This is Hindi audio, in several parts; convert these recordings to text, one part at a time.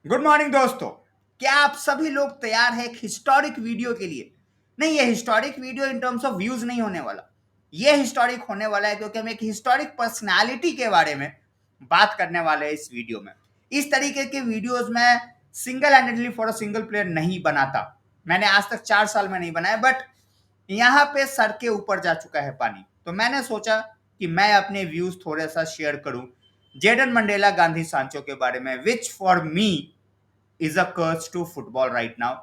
गुड मॉर्निंग दोस्तों। क्या आप सभी लोग तैयार हैं एक हिस्टोरिक वीडियो के लिए? नहीं, ये historic video in terms of views नहीं होने वाला। ये हिस्टोरिक होने वाला है क्योंकि हम एक हिस्टोरिक पर्सनालिटी के बारे में बात करने वाले हैं इस वीडियो में। इस तरीके के वीडियोस में single handedly for a single player नहीं बनाता। मैंने आज तक 4 साल में नहीं बनाया, बट यहाँ पे सर के ऊपर जा चुका है पानी, तो मैंने सोचा कि मैं अपने व्यूज थोड़ा सा शेयर करूं जेडन मंडेला गांधी सांचो के बारे में, which for me is a curse to football right now.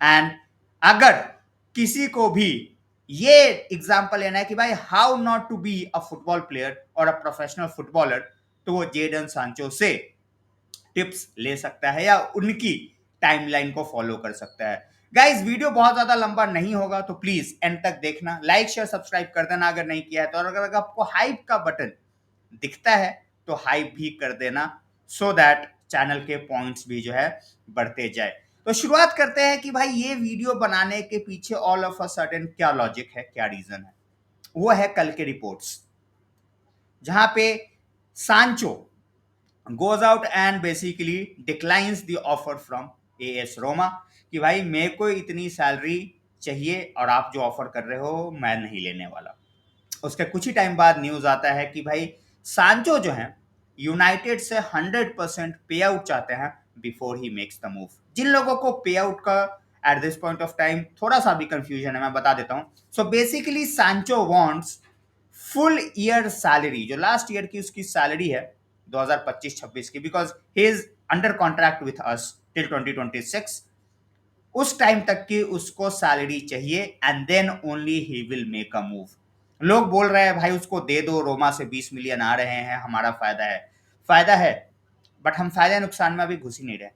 And अगर किसी को भी ये एग्जांपल लेना है कि भाई how not to be a football player और अ प्रोफेशनल फुटबॉलर, तो वो जेडन सांचो से टिप्स ले सकता है या उनकी टाइमलाइन को फॉलो कर सकता है। गाइस, वीडियो बहुत ज्यादा लंबा नहीं होगा तो प्लीज एंड तक देखना, लाइक शेयर सब्सक्राइब कर देना अगर नहीं किया है तो, और अगर आपको हाइप का बटन दिखता है तो हाइप भी कर देना, सो दैट चैनल के पॉइंट्स भी जो है बढ़ते जाए। तो शुरुआत करते हैं कि भाई ये वीडियो बनाने के पीछे ऑल ऑफ अ सडन क्या लॉजिक है, क्या रीजन है। वो है कल के रिपोर्ट्स, जहां पे सांचो goes out and basically declines the offer from AS Roma कि भाई मेरे को इतनी सैलरी चाहिए और आप जो ऑफर कर रहे हो मैं नहीं लेने वाला। उसके कुछ ही टाइम बाद न्यूज आता है कि भाई सांचो जो है यूनाइटेड से 100% पे आउट चाहते हैं before he makes the move. जिन लोगों को पे आउट का at this point of time थोड़ा सा भी कंफ्यूजन है, मैं बता देता हूं। So basically Sancho wants full year salary, जो लास्ट ईयर की उसकी सैलरी है 2025-26 की, because he is under contract with us till 2026। उस टाइम तक की उसको सैलरी चाहिए and then only he will make a move. लोग बोल रहे हैं भाई उसको दे दो, रोमा से 20 मिलियन आ रहे हैं, हमारा फायदा है। फायदा है, बट हम फायदे नुकसान में अभी घुस ही नहीं रहे।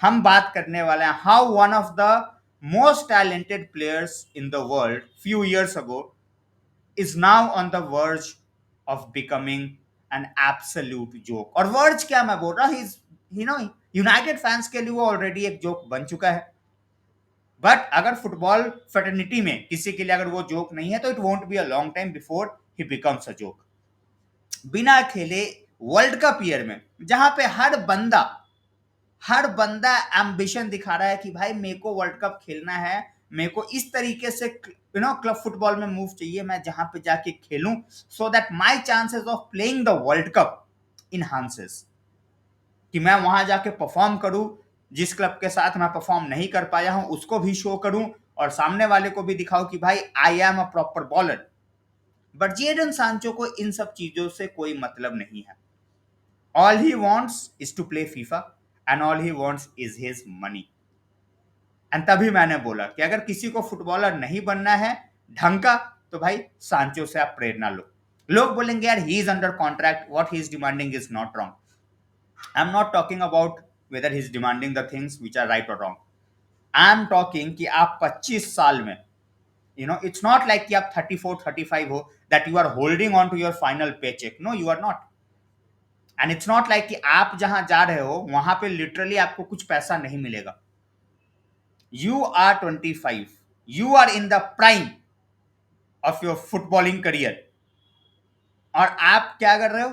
हम बात करने वाले हैं how one of the most talented players in the world few years ago is now on the verge of becoming an absolute joke। और वर्ज क्या मैं बोल रहा हूं, यू नो यूनाइटेड फैंस के लिए वो ऑलरेडी एक जोक बन चुका है। बट अगर फुटबॉल फेटर्निटी में किसी के लिए अगर वो जोक नहीं है तो it won't be a long time before he becomes a joke. बिना खेले वर्ल्ड कप ईयर में, जहां पे हर बंदा एम्बिशन दिखा रहा है कि भाई मेरे को वर्ल्ड कप खेलना है, मेरे को इस तरीके से क्लब फुटबॉल में मूव चाहिए, मैं जहां पे जाके खेलूं so that my chances of playing the world cup enhances, कि मैं वहां जाके परफॉर्म करूं, जिस क्लब के साथ मैं परफॉर्म नहीं कर पाया हूं उसको भी शो करूं और सामने वाले को भी दिखाऊं कि भाई I am a proper bowler. But Jadon Sancho को इन सब चीजों से कोई मतलब नहीं है। All he wants is to play FIFA and all he wants is his money. And तभी मैंने बोला कि अगर किसी को फुटबॉलर नहीं बनना है ढंग का, तो भाई सांचो से आप प्रेरणा लो। लोग बोलेंगे यार he is under contract, what he is demanding is not wrong. I am not talking about whether he is demanding the things which are right और रॉन्ग। आई एम टॉकिंग कि आप 25 साल में, इट्स नॉट लाइक कि आप 34-35 हो that you are holding on to your final pay check. No, you are not. And it's not like कि आप जहां जा रहे हो वहां पे लिटरली आपको कुछ पैसा नहीं मिलेगा। You are 25, you are in the prime of your footballing career, और आप क्या कर रहे हो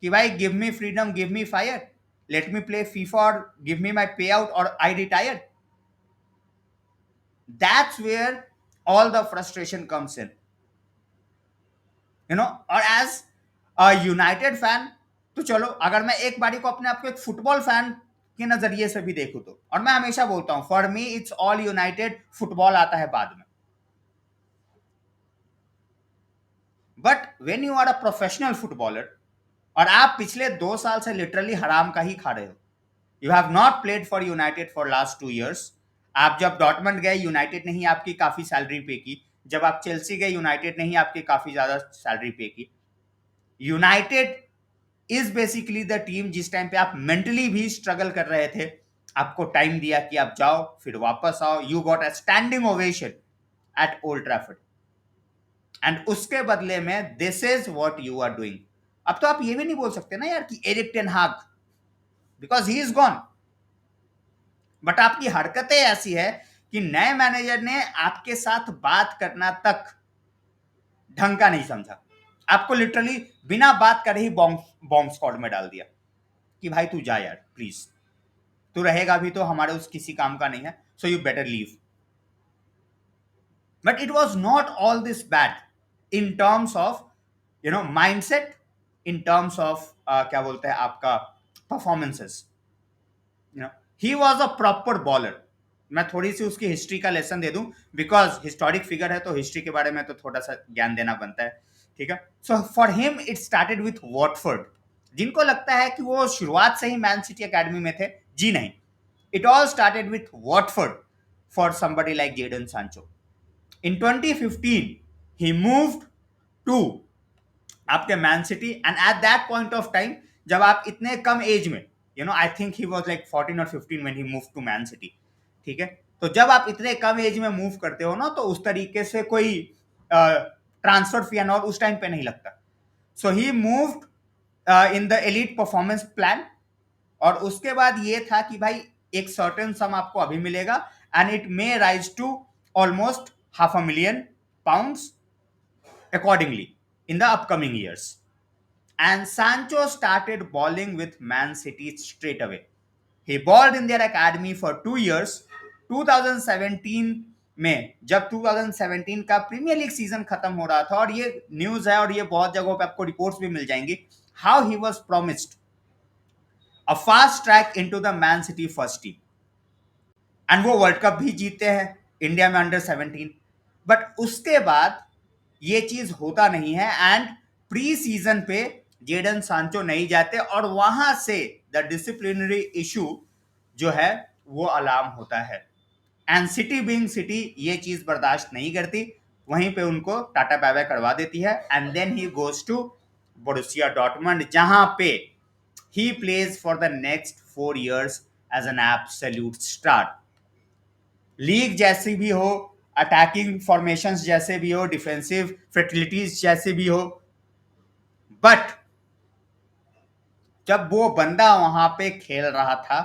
कि भाई give me freedom, give me fire, let me play FIFA और give me my payout और I retire. That's where all the frustration comes in, और एज अ यूनाइटेड फैन, तो चलो अगर मैं एक बारी को अपने आप को एक फुटबॉल फैन के नजरिए से भी देखूं तो, और मैं हमेशा बोलता हूं for me it's all United, football आता है बाद में। But when you are a professional footballer और आप पिछले 2 साल से लिटरली हराम का ही खा रहे हो, you have not played for United for last 2 years. आप जब डॉटमंड गए यूनाइटेड ने ही आपकी काफी सैलरी पे की, जब आप चेल्सी गए यूनाइटेड ने ही आपकी काफी ज्यादा सैलरी पे की। United is basically the team जिस टाइम पे आप मेंटली भी स्ट्रगल कर रहे थे, आपको टाइम दिया कि आप जाओ फिर वापस आओ, you got a standing ovation at Old Trafford, and उसके बदले में this is what you are doing. अब तो आप ये भी नहीं बोल सकते ना यार कि एरिक टेन हाग, because he is gone. But आपकी हरकतें ऐसी है कि नए मैनेजर ने आपके साथ बात करना तक ढंग का नहीं समझा, आपको लिटरली बिना बात करे ही बॉम्ब बॉम्ब स्क्वाड में डाल दिया कि भाई तू जा यार प्लीज। तू रहेगा भी तो हमारे उस किसी काम का नहीं है, so you better leave. But it was not all this bad in terms of mindset, in terms of क्या बोलते हैं आपका performances. He was a proper bowler. मैं थोड़ी सी उसकी हिस्ट्री का लेसन दे दूं, बिकॉज हिस्टोरिक फिगर है तो हिस्ट्री के बारे में तो थोड़ा सा ज्ञान देना बनता है. ठीक है. So for him it started with Watford. जिनको लगता है कि वो शुरुआत से ही मैन सिटी एकेडमी में थे, जी नहीं. It all started with Watford for somebody like Jadon Sancho. In 2015, he moved to आपके Man City, and at that point of time जब आप इतने कम एज में, I think he was like 14 और 15 when he moved to Man City. ठीक है. तो जब आप इतने कम एज में मूव करते हो ना, तो उस तरीके से कोई ट्रांसफर फी एंड ऑल उस टाइम पे नहीं लगता. So he moved in the elite performance plan. और उसके बाद ये था कि भाई एक सर्टेन सम आपको अभी मिलेगा, and it may rise to almost £500,000 accordingly in the upcoming years. And Sancho started bowling with Man City straight away. He bowled in their academy for 2 years. 2017 में जब 2017 का प्रीमियर लीग सीजन खत्म हो रहा था, और ये न्यूज है और ये बहुत जगहों पे आपको रिपोर्ट्स भी मिल जाएंगी, how he was promised a fast track into the man city first team. And वो वर्ल्ड कप भी जीते हैं इंडिया में अंडर 17. बट उसके बाद ये चीज होता नहीं है, एंड प्री सीजन पे जेडन सांचो नहीं जाते, और वहां से द डिसिप्लिनरी इशू जो है वो अलार्म होता है. एंड सिटी बीइंग सिटी ये चीज बर्दाश्त नहीं करती, वहीं पे उनको टाटा बाय बाय करवा देती है. And then he goes to Borussia Dortmund, जहां पे he plays for the next 4 years as an absolute star. League जैसी भी हो, अटैकिंग फॉर्मेशंस जैसे भी हो, डिफेंसिव फर्टिलिटीज जैसे भी हो, बट जब वो बंदा वहां पे खेल रहा था,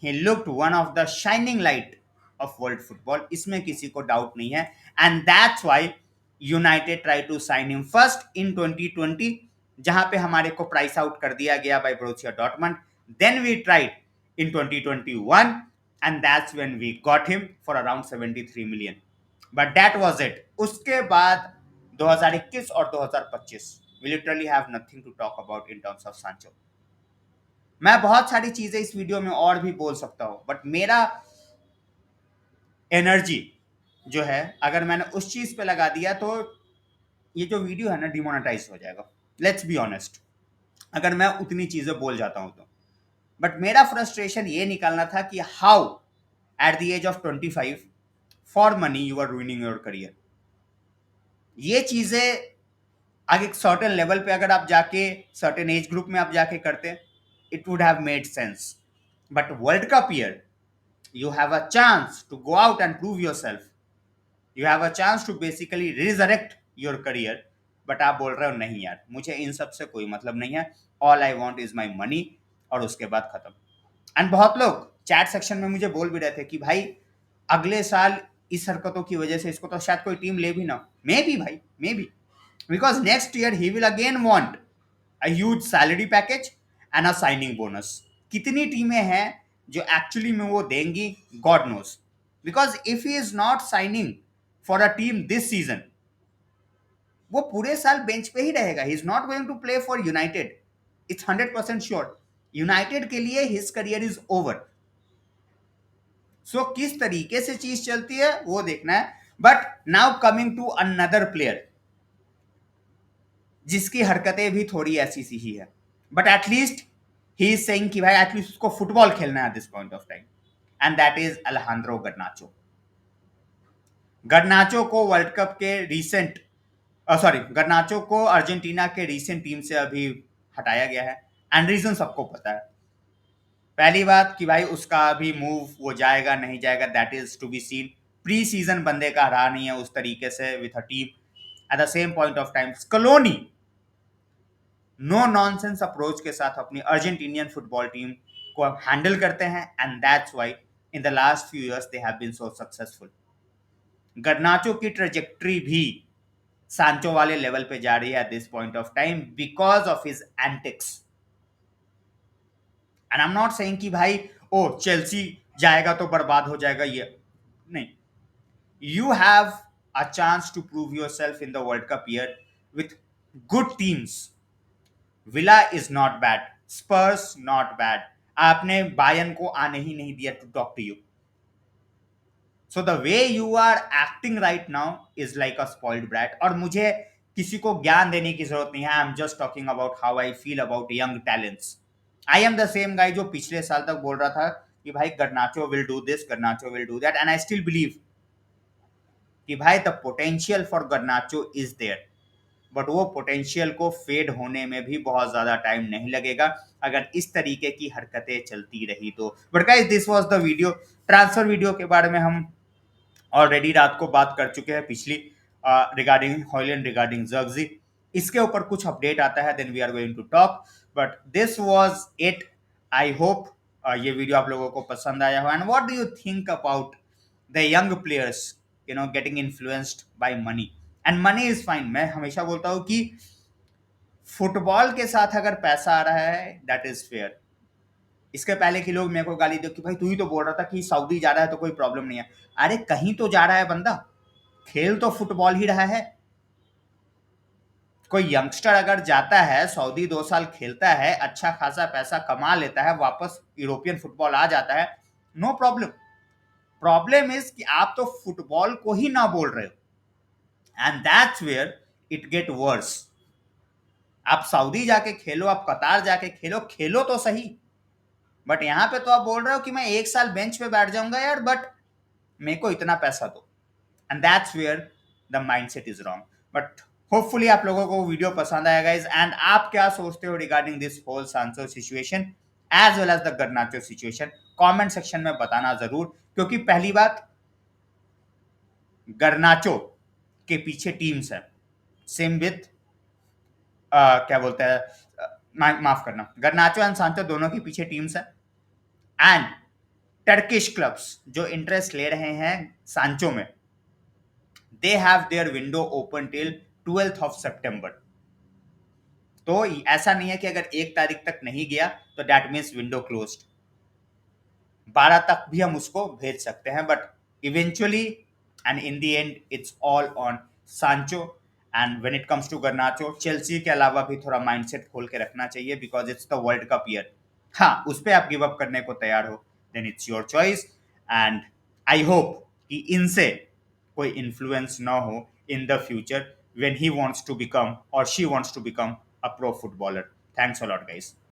he looked one of the shining light of world football. इसमें किसी को डाउट नहीं है. And that's why United try to sign him first in 2020, जहां पे हमारे को प्राइस आउट कर दिया गया by Borussia Dortmund. Then we tried in 2021, and that's when we got him for around 73 million. But that was it. उसके बाद 2021 और 2025 we literally have nothing to talk about in terms of Sancho. मैं बहुत सारी चीजें इस वीडियो में और भी बोल सकता हूं, बट मेरा एनर्जी जो है अगर मैंने उस चीज पे लगा दिया तो ये जो वीडियो है ना डिमोनेटाइज हो जाएगा. लेट्स बी ऑनेस्ट, अगर मैं उतनी चीजें बोल जाता हूं तो. बट मेरा फ्रस्ट्रेशन ये निकालना था कि how at the age of 25 for money you are ruining your career. ये चीजें आगे एक सर्टेन लेवल पे अगर आप जाके सर्टेन एज ग्रुप में आप जाके करते, it would have made sense. But World Cup year, you have a chance to go out and prove yourself. You have a chance to basically resurrect your career. But आप बोल रहे हो नहीं यार, मुझे इन सब से कोई मतलब नहीं है, all I want is my money, और उसके बाद खत्म. एंड बहुत लोग चैट सेक्शन में मुझे बोल भी रहे थे कि भाई अगले साल इस हरकतों की वजह से इसको तो शायद कोई टीम ले भी ना. मे बी भाई, maybe, because next year he will again want a huge salary package and a signing bonus. कितनी टीमें हैं जो एक्चुअली में वो देंगी, God knows. Because if he is not signing for a team this season, वो पूरे साल बेंच पे ही रहेगा. He is not going to play for United. It's 100% sure. United के लिए his career is over. So किस तरीके से चीज चलती है वो देखना है. But now coming to another player जिसकी हरकतें भी थोड़ी ऐसी सी ही है, but at least he is saying कि भाई एटलीस्ट उसको फुटबॉल खेलना है at this point of time, and that is Alejandro Garnacho. Garnacho को वर्ल्ड कप के रीसेंट गर्नाचो को अर्जेंटीना के रीसेंट टीम से अभी हटाया गया है, एंड रीजन सबको पता है. पहली बात कि भाई उसका अभी मूव वो जाएगा नहीं जाएगा, that is to be seen. Pre season बंदे का रहा नहीं है उस तरीके से with a team. At the same point of time Scaloni no nonsense approach के साथ अपनी अर्जेंटीनियन फुटबॉल टीम को हैंडल करते हैं, and that's why in the last few years they have been so successful. Garnacho की ट्रेजेक्ट्री भी सांचो वाले लेवल पे जा रही है at this point of time because of his antics. And I am not saying कि भाई ओ चेल्सी जाएगा तो बर्बाद हो जाएगा, ये नहीं. You have a chance to prove yourself in the World Cup year with good teams. Villa is not bad, Spurs not bad. आपने बायन को आने ही नहीं दिया to talk to you. So the way you are acting right now is like a spoiled brat. और मुझे किसी को ज्ञान देने की जरूरत नहीं है. I am just talking about how I feel about young talents. I am the same guy जो पिछले साल तक बोल रहा था कि भाई Garnacho will do this, Garnacho will do that, and I still believe कि भाई the potential for Garnacho is there, but वो पोटेंशियल को फेड होने में भी बहुत ज्यादा टाइम नहीं लगेगा अगर इस तरीके की हरकतें चलती रही तो. But guys, this was the video. Transfer video के बारे में हम ऑलरेडी रात को बात कर चुके हैं पिछली, रिगार्डिंग हॉयलैंड, रिगार्डिंग जर्गजी. इसके ऊपर कुछ अपडेट आता है then we are going to talk. But this was it. I hope ये वीडियो आप लोगों को पसंद आया हो. And what do you think about the young players getting influenced by money? And money is fine. मैं हमेशा बोलता हूं कि फुटबॉल के साथ अगर पैसा आ रहा है दैट इज फेयर. इसके पहले कि लोग मेरे को गाली दो कि भाई तू ही तो बोल रहा था कि सऊदी जा रहा है तो कोई प्रॉब्लम नहीं है. अरे कहीं तो जा रहा है बंदा, खेल तो फुटबॉल ही रहा है. कोई यंगस्टर अगर जाता है सऊदी 2 साल खेलता है, अच्छा खासा पैसा कमा लेता है, वापस यूरोपियन फुटबॉल आ जाता है, नो प्रॉब्लम. प्रॉब्लम इज कि आप तो फुटबॉल को ही ना बोल रहे हो. And that's where it get worse. आप सऊदी जाके खेलो, आप कतार जाके खेलो, खेलो तो सही, बट यहां पे तो आप बोल रहे हो कि मैं 1 साल बेंच पे बैठ जाऊंगा यार, बट मेरे को इतना पैसा दो. And that's where the mindset is wrong. But hopefully आप लोगों को वीडियो पसंद आया गाइस. एंड आप क्या सोचते हो regarding this whole Sancho situation as well as the Garnacho situation? Comment section में बताना जरूर, क्योंकि पहली बात, गर्नाचो के पीछे टीम्स है. सेम विथ क्या बोलते हैं, माफ करना, गर्नाचो एंड सांचो दोनों के पीछे टीम्स है. एंड टर्किश क्लब्स जो इंटरेस्ट ले रहे हैं सांचो में, they have their window open till 12th of September. तो ऐसा नहीं है कि अगर 1 तारीख तक नहीं गया तो दैट मीन्स विंडो क्लोज्ड. 12 तक भी हम उसको भेज सकते हैं, but eventually and in the end it's all on Sancho. And when it comes to Garnacho, Chelsea के अलावा भी थोड़ा माइंडसेट खोल के रखना चाहिए because it's the world cup year. हाँ, उस पर आप गिव अप करने को तैयार हो then it's your choice. And I hope कि इनसे कोई इन्फ्लुएंस ना हो in the future when he wants to become or she wants to become a pro footballer. Thanks a lot, guys.